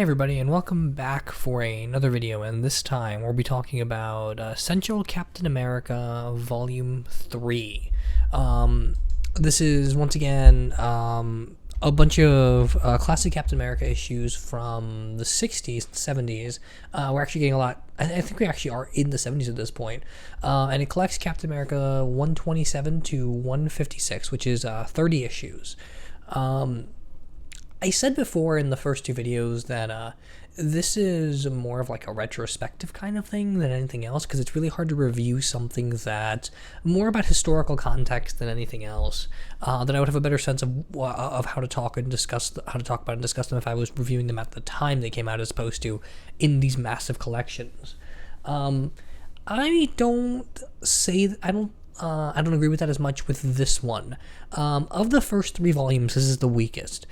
everybody, and welcome back for another video, and this time we'll be talking about Essential Captain America Volume 3. This is, once again, a bunch of classic Captain America issues from the 60s, 70s. We're actually getting a lot, I think we actually are in the 70s at this point, and it collects Captain America 127 to 156, which is 30 issues. I said before in the first two videos that this is more of like a retrospective kind of thing than anything else, because it's really hard to review something that's more about historical context than anything else. That I would have a better sense of how to talk and discuss how to talk about and discuss them if I was reviewing them at the time they came out, as opposed to in these massive collections. I don't agree with that as much with this one. Of the first three volumes, this is the weakest.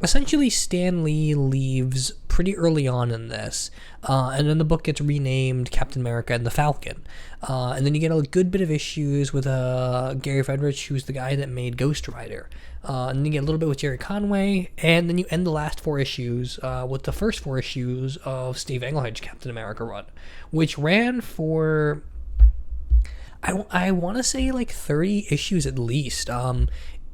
Essentially, Stan Lee leaves pretty early on in this, and then the book gets renamed Captain America and the Falcon. And then you get a good bit of issues with Gary Friedrich, who's the guy that made Ghost Rider. And then you get a little bit with Jerry Conway, and then you end the last four issues with the first four issues of Steve Englehardt's Captain America run, which ran for... I want to say like 30 issues at least.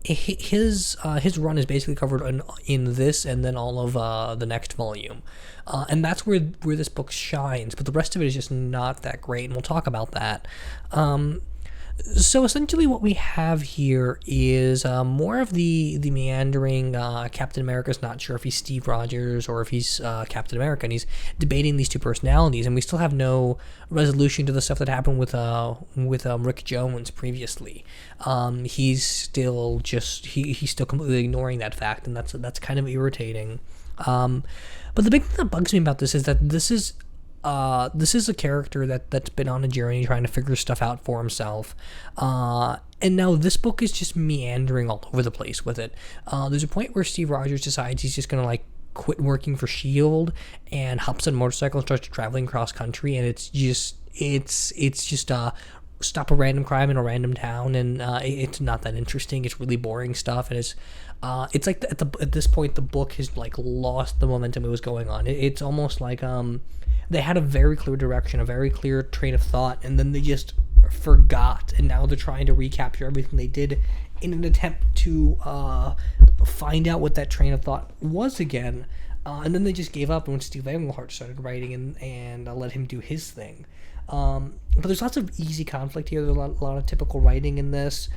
His run is basically covered in this and then all of the next volume, and that's where this book shines. But the rest of it is just not that great, and we'll talk about that. So essentially what we have here is more of the meandering Captain America's not sure if he's Steve Rogers or if he's Captain America, and he's debating these two personalities, and we still have no resolution to the stuff that happened with Rick Jones previously. He's still completely ignoring that fact, and that's kind of irritating. But the big thing that bugs me about this is that this is a character that's been on a journey trying to figure stuff out for himself, and now this book is just meandering all over the place with it. There's a point where Steve Rogers decides he's just gonna like quit working for S.H.I.E.L.D. and hops on a motorcycle and starts traveling cross country, and it's just stop a random crime in a random town, and it's not that interesting. It's really boring stuff, and it's like at this point the book has like lost the momentum it was going on. It's almost like they had a very clear direction, a very clear train of thought, and then they just forgot, and now they're trying to recapture everything they did in an attempt to find out what that train of thought was again, and then they just gave up when Steve Englehart started writing and let him do his thing. But there's lots of easy conflict here. There's a lot of typical writing in this.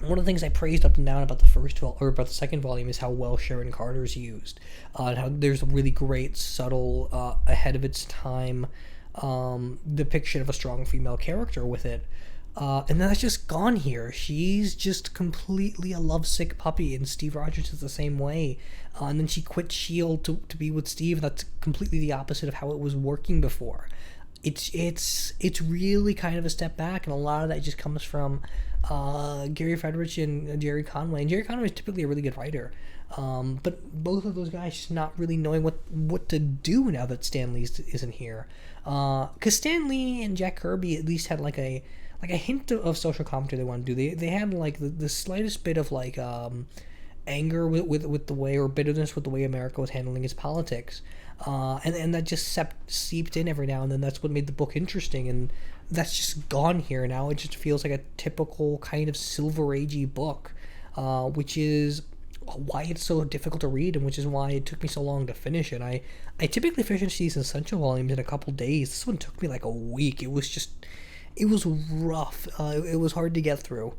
One of the things I praised up and down about the second volume is how well Sharon Carter's used, and how there's a really great, subtle, ahead of its time depiction of a strong female character with it. And that's just gone here. She's just completely a lovesick puppy, and Steve Rogers is the same way. And then she quit S.H.I.E.L.D. to be with Steve. That's completely the opposite of how it was working before. It's really kind of a step back, and a lot of that just comes from Gary Friedrich and Jerry Conway. And Jerry Conway is typically a really good writer, but both of those guys just not really knowing what to do now that Stan Lee isn't here. Because Stan Lee and Jack Kirby at least had like a hint of social commentary they want to do. They had like the slightest bit of like anger with the way, or bitterness with the way America was handling its politics. And that just seeped in every now and then. That's what made the book interesting, and that's just gone here now. It just feels like a typical kind of Silver Agey book, which is why it's so difficult to read, and which is why it took me so long to finish it. I typically finish these essential volumes in a couple days. This one took me like a week. It was rough. It was hard to get through,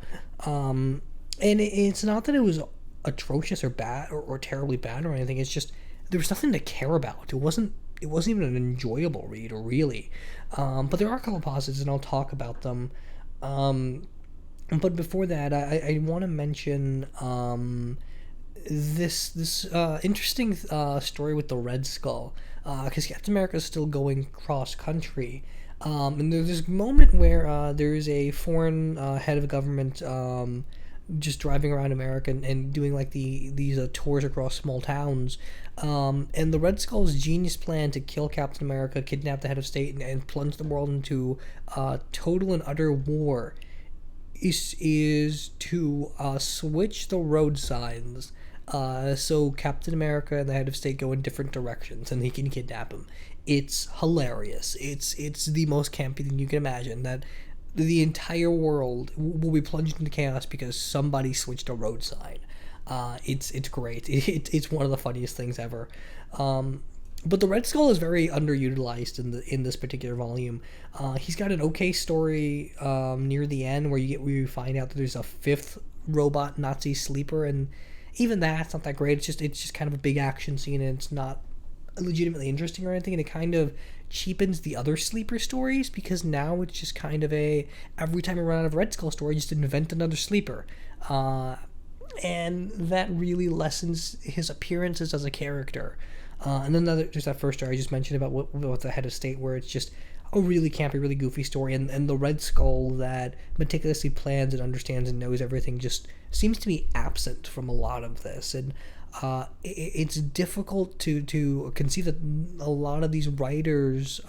and it's not that it was atrocious or bad or terribly bad or anything. It's just there was nothing to care about. It wasn't even an enjoyable read, really. But there are a couple positives, and I'll talk about them. But before that, I want to mention this interesting story with the Red Skull, because Captain America is still going cross country. And there's this moment where there's a foreign head of government just driving around America and doing like these tours across small towns, and the Red Skull's genius plan to kill Captain America, kidnap the head of state, and plunge the world into total and utter war is to switch the road signs So Captain America and the Head of State go in different directions, and he can kidnap him. It's hilarious. It's the most campy thing you can imagine. That the entire world will be plunged into chaos because somebody switched a road sign. It's great. It's one of the funniest things ever. But the Red Skull is very underutilized in this particular volume. He's got an okay story near the end where you find out that there's a fifth robot Nazi sleeper, and even that's not that great. It's just kind of a big action scene, and it's not legitimately interesting or anything, and it kind of cheapens the other sleeper stories because now it's just kind of every time you run out of Red Skull story, just invent another sleeper. And that really lessens his appearances as a character. And then there's that first story I just mentioned about what the Head of State, where it's just a really campy, really goofy story, and the Red Skull that meticulously plans and understands and knows everything just seems to be absent from a lot of this. And it's difficult to conceive that a lot of these writers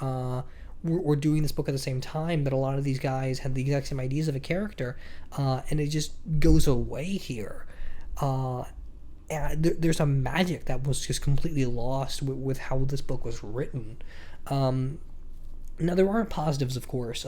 were doing this book at the same time, that a lot of these guys had the exact same ideas of a character, and it just goes away here. And there's a magic that was just completely lost with how this book was written. Now, there are positives, of course.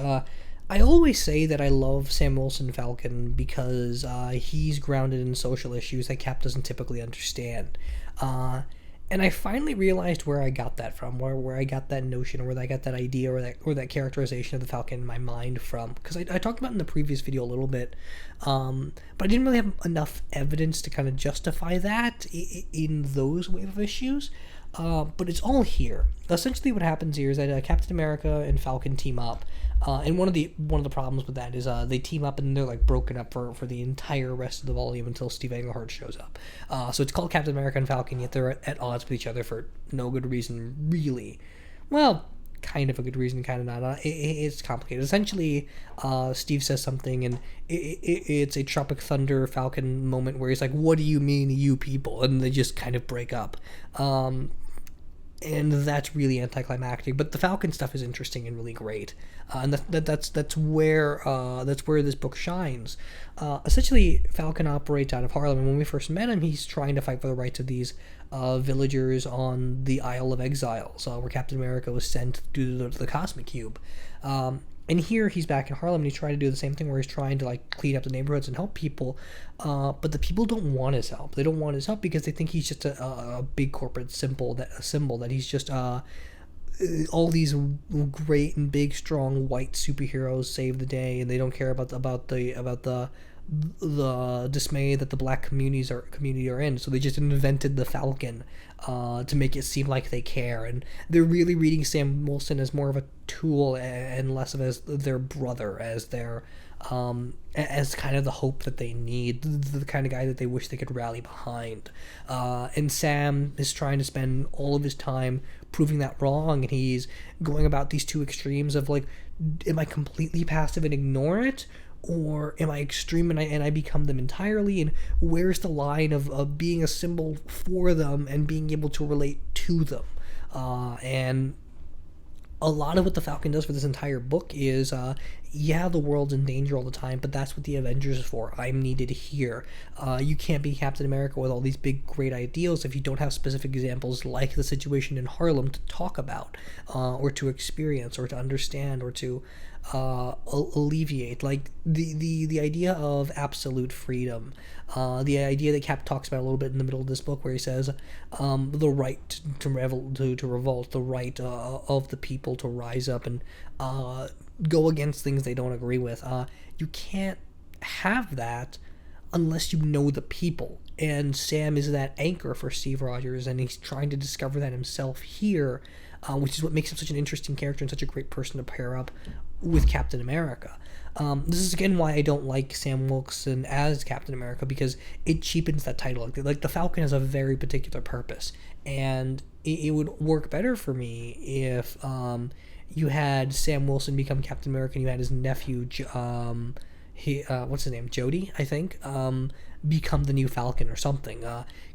I always say that I love Sam Wilson Falcon because he's grounded in social issues that Cap doesn't typically understand. And I finally realized where I got that from, where I got that notion, or where I got that idea, or that characterization of the Falcon in my mind from. Because I talked about it in the previous video a little bit, but I didn't really have enough evidence to kind of justify that in those wave of issues. But it's all here. Essentially, what happens here is that Captain America and Falcon team up, and one of the problems with that is they team up and they're like broken up for the entire rest of the volume until Steve Englehart shows up. So it's called Captain America and Falcon, yet they're at odds with each other for no good reason, really. Well, kind of a good reason, kind of not. It's complicated. Essentially, Steve says something, and it's a Tropic Thunder Falcon moment where he's like, "What do you mean, you people?" And they just kind of break up. And that's really anticlimactic. But the Falcon stuff is interesting and really great, and that's where this book shines. Essentially, Falcon operates out of Harlem, and when we first met him, he's trying to fight for the rights of these villagers on the Isle of Exiles, where Captain America was sent to the Cosmic Cube. And here he's back in Harlem, and he's trying to do the same thing where he's trying to like clean up the neighborhoods and help people, but the people don't want his help. They don't want his help because they think he's just a big corporate symbol that he's just all these great and big, strong white superheroes save the day, and they don't care about the dismay that the black community are in. So they just invented the Falcon to make it seem like they care, and they're really reading Sam Wilson as more of a tool and less of as their brother, as their as kind of the hope that they need, the kind of guy that they wish they could rally behind. And Sam is trying to spend all of his time proving that wrong, and he's going about these two extremes of like, am I completely passive and ignore it, or am I extreme and I become them entirely? And where's the line of being a symbol for them and being able to relate to them? And a lot of what the Falcon does for this entire book is, the world's in danger all the time, but that's what the Avengers is for. I'm needed here. You can't be Captain America with all these big, great ideals if you don't have specific examples like the situation in Harlem to talk about, or to experience, or to understand, or to alleviate. Like the idea of absolute freedom, the idea that Cap talks about a little bit in the middle of this book, where he says the right to revolt, the right of the people to rise up and go against things they don't agree with. You can't have that unless you know the people, and Sam is that anchor for Steve Rogers, and he's trying to discover that himself here, which is what makes him such an interesting character and such a great person to pair up with Captain America. This is again why I don't like Sam Wilson as Captain America, because it cheapens that title. Like the Falcon has a very particular purpose, and it would work better for me if you had Sam Wilson become Captain America and you had his nephew, what's his name, Jody, I think, become the new Falcon or something.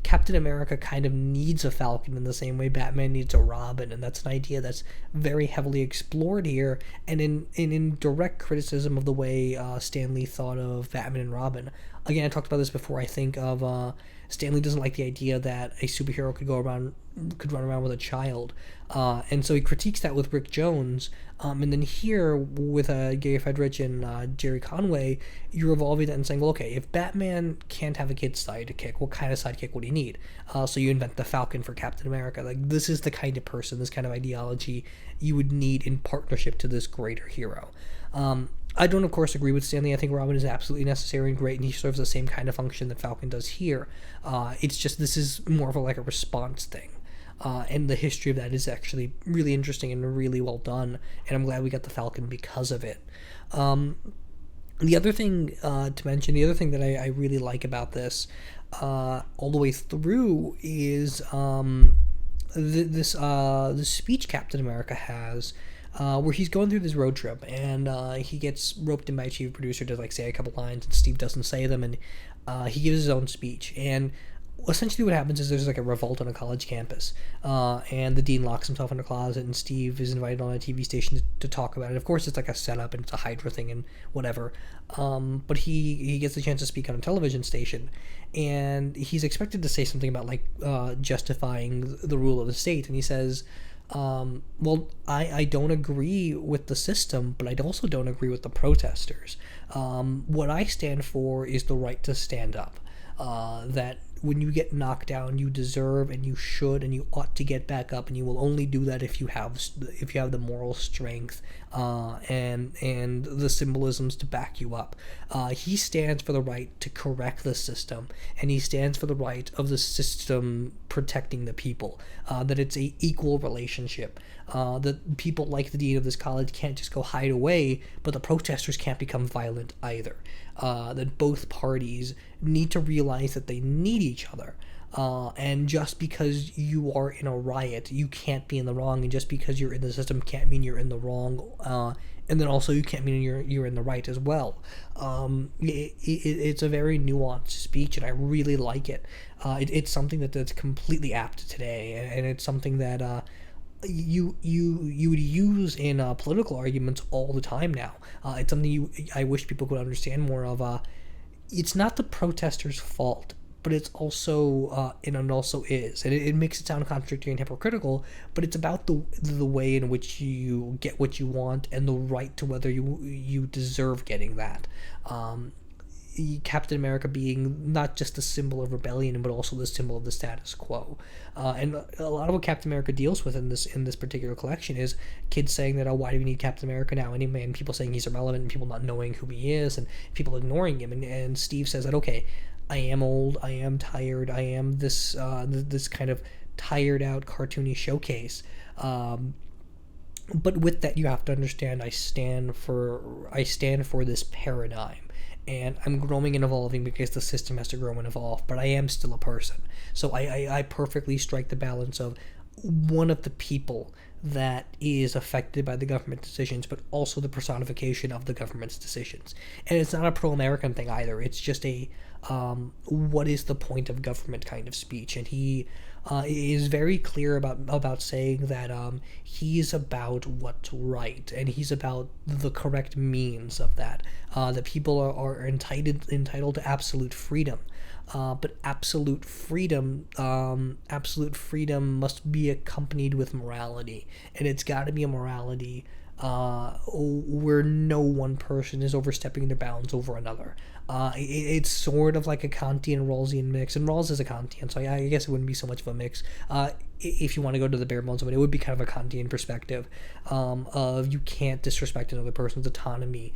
Captain America kind of needs a Falcon in the same way Batman needs a Robin, and that's an idea that's very heavily explored here, and in direct criticism of the way Stan Lee thought of Batman and Robin. Again, I talked about this before. I think of Stan Lee doesn't like the idea that a superhero could run around with a child, and so he critiques that with Rick Jones. And then here with Gary Friedrich and Jerry Conway, you're evolving that and saying, well, okay, if Batman can't have a kid's sidekick, what kind of sidekick would he need? So you invent the Falcon for Captain America. Like, this is the kind of person, this kind of ideology you would need in partnership to this greater hero. I don't, of course, agree with Stanley. I think Robin is absolutely necessary and great, and he serves the same kind of function that Falcon does here. It's just this is more of a response thing. And the history of that is actually really interesting and really well done, and I'm glad we got the Falcon because of it. The other thing to mention, the other thing that I really like about this all the way through is the speech Captain America has, where he's going through this road trip, and he gets roped in by a chief producer to say a couple lines, and Steve doesn't say them, and he gives his own speech. And essentially what happens is there's a revolt on a college campus, and the dean locks himself in a closet, and Steve is invited on a TV station to talk about it. Of course, it's a setup, and it's a Hydra thing and whatever, but he gets the chance to speak on a television station, and he's expected to say something about justifying the rule of the state, and he says, well, I don't agree with the system, but I also don't agree with the protesters. What I stand for is the right to stand up. That when you get knocked down, you deserve and you should and you ought to get back up, and you will only do that if you have the moral strength and the symbolisms to back you up. He stands for the right to correct the system, and he stands for the right of the system protecting the people. That it's a equal relationship. That people like the dean of this college can't just go hide away, but the protesters can't become violent either. That both parties need to realize that they need each other. And just because you are in a riot, you can't be in the wrong, and just because you're in the system can't mean you're in the wrong. And then also you can't mean you're in the right as well. It's a very nuanced speech, and I really like it. It's something that's completely apt today, and it's something that you would use in political arguments all the time now. It's something I wish people could understand more of. It's not the protesters' fault, but it's also and it also is, and it makes it sound contradictory and hypocritical. But it's about the way in which you get what you want and the right to whether you deserve getting that. Captain America being not just a symbol of rebellion, but also the symbol of the status quo. And a lot of what Captain America deals with in this particular collection is kids saying that, oh, why do we need Captain America now anyway? And people saying he's irrelevant, and people not knowing who he is, and people ignoring him. And Steve says that, okay, I am old, I am tired, I am this kind of tired out cartoony showcase. But with that, you have to understand I stand for this paradigm. And I'm growing and evolving because the system has to grow and evolve, but I am still a person. So I perfectly strike the balance of one of the people that is affected by the government decisions, but also the personification of the government's decisions. And it's not a pro-American thing either. It's just a what is the point of government kind of speech. And he is very clear about saying that he's about what's right, and he's about the correct means of that. That people are entitled to absolute freedom. But absolute freedom must be accompanied with morality, and it's got to be a morality where no one person is overstepping their bounds over another. It's sort of like a Kantian Rawlsian mix, and Rawls is a Kantian, so I guess it wouldn't be so much of a mix. If you want to go to the bare bones of it would be kind of a Kantian perspective of you can't disrespect another person's autonomy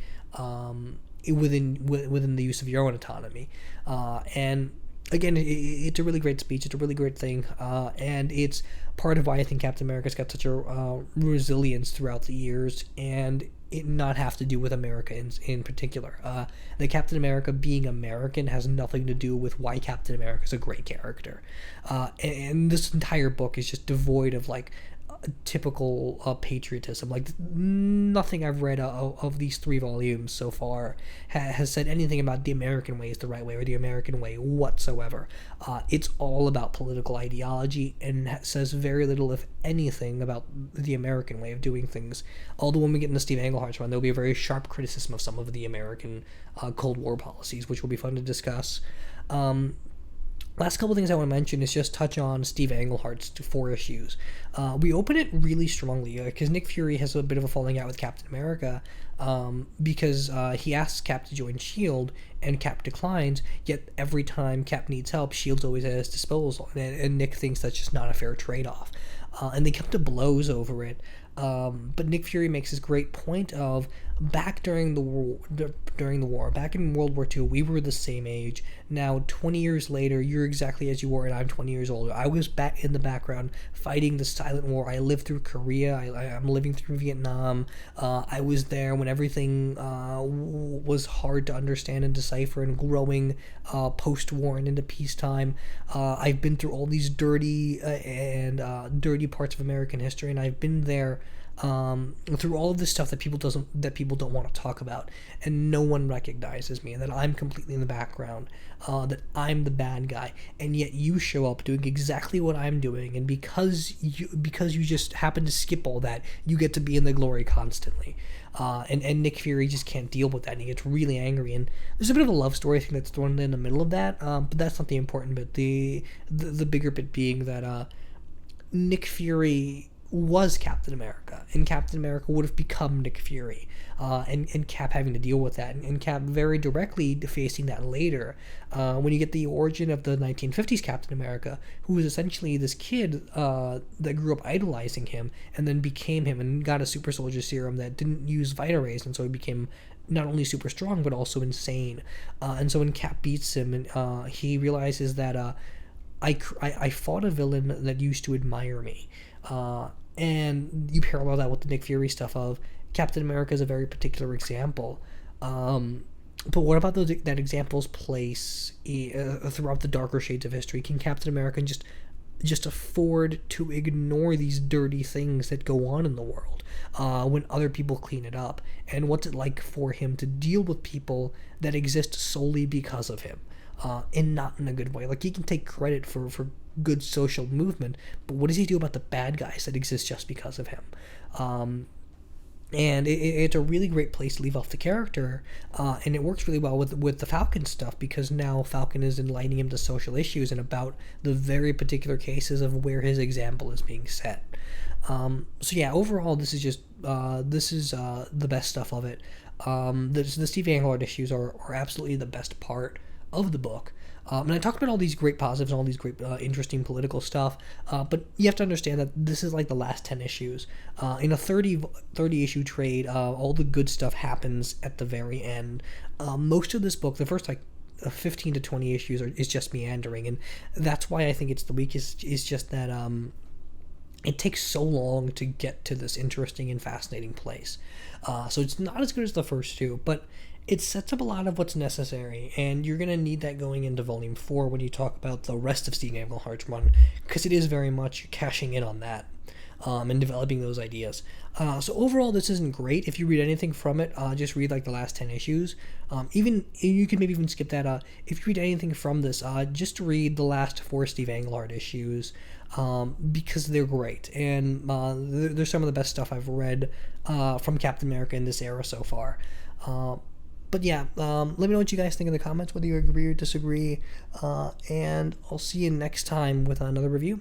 within the use of your own autonomy. And again, it's a really great speech. It's a really great thing, and it's part of why I think Captain America's got such a resilience throughout the years, and it not have to do with America in particular. The Captain America being American has nothing to do with why Captain America is a great character. And this entire book is just devoid of typical patriotism. Like nothing I've read of these 3 volumes so far has said anything about the American way is the right way or the American way whatsoever. It's all about political ideology and says very little, if anything, about the American way of doing things. Although when we get into Steve Englehart's run, there'll be a very sharp criticism of some of the American Cold War policies, which will be fun to discuss. Last couple things I want to mention is just touch on Steve Englehart's 4 issues. We open it really strongly because Nick Fury has a bit of a falling out with Captain America because he asks Cap to join S.H.I.E.L.D. and Cap declines, yet every time Cap needs help, S.H.I.E.L.D's always at his disposal, and Nick thinks that's just not a fair trade-off. And they come to blows over it. But Nick Fury makes this great point of back during the war, back in World War II, we were the same age. Now, 20 years later, you're exactly as you were, and I'm 20 years older. I was back in the background fighting the silent war. I lived through Korea. I'm living through Vietnam. I was there when everything was hard to understand and decipher and growing post-war and into peacetime. I've been through all these dirty parts of American history, and I've been there through all of this stuff that people don't want to talk about, and no one recognizes me, and that I'm completely in the background, that I'm the bad guy, and yet you show up doing exactly what I'm doing, and because you just happen to skip all that, you get to be in the glory constantly. And Nick Fury just can't deal with that, and he gets really angry, and there's a bit of a love story thing that's thrown in the middle of that, but that's not the important bit. The bigger bit being that Nick Fury was Captain America, and Captain America would have become Nick Fury, and Cap having to deal with that, and Cap very directly facing that later, when you get the origin of the 1950s Captain America, who was essentially this kid that grew up idolizing him, and then became him, and got a super soldier serum that didn't use Vita Rays, and so he became not only super strong, but also insane, and so when Cap beats him, and he realizes that I fought a villain that used to admire me, and you parallel that with the Nick Fury stuff of Captain America is a very particular example. But what about that example's place throughout the darker shades of history? Can Captain America just afford to ignore these dirty things that go on in the world when other people clean it up? And what's it like for him to deal with people that exist solely because of him? And not in a good way. Like, he can take credit for good social movement, but what does he do about the bad guys that exist just because of him? And it's a really great place to leave off the character, and it works really well with the Falcon stuff, because now Falcon is enlightening him to social issues and about the very particular cases of where his example is being set. So yeah, overall, this is the best stuff of it. The Steve Englehart issues are absolutely the best part of the book. And I talked about all these great positives and all these great interesting political stuff, but you have to understand that this is like the last 10 issues. In a 30 issue trade, all the good stuff happens at the very end. Most of this book, the first 15 to 20 issues is just meandering, and that's why I think it's the weakest, is just that it takes so long to get to this interesting and fascinating place. So it's not as good as the first 2, but it sets up a lot of what's necessary, and you're going to need that going into Volume 4 when you talk about the rest of Steve Englehart's run, because it is very much cashing in on that and developing those ideas. So overall, this isn't great. If you read anything from it, just read like the last 10 issues. Even you can maybe even skip that. If you read anything from this, just read the last 4 Steve Englehart issues, because they're great, and they're some of the best stuff I've read from Captain America in this era so far. But yeah, let me know what you guys think in the comments, whether you agree or disagree, and I'll see you next time with another review.